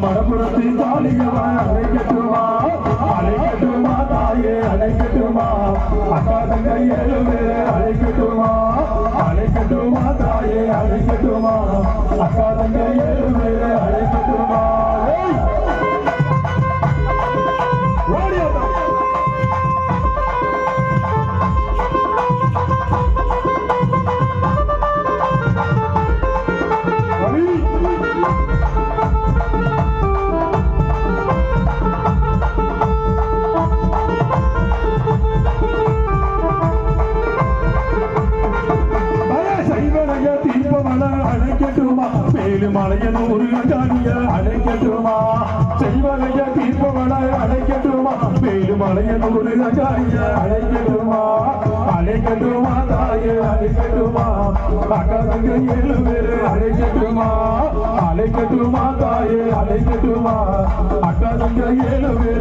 மடபுரத்து தாலியவன் அழைக்கட்டுமா அழைக்கட்டுமா தாயே அழைக்கட்டுமா அக்கா தங்க 7 பேரை அழைக்கட்டுமா அழைக்கட்டுமா தாயே அழைக்கட்டுமா அக்கா தங்க 7 பேரை அழைக்கட்டுமா மலையனூர் காணிய அழைக்கட்டுமா செய்வனைய தீர்ப்பவளை அழைக்கட்டுமா மலையனூர் காணிய அழைக்கட்டுமா அழைக்கட்டுமா தாயே அழைக்கட்டுமா அக்கா தங்க 7 பேரு அழைக்கட்டுமா அழைக்கட்டுமா தாயே அழைக்கட்டுமா அக்கா தங்க 7 பேரு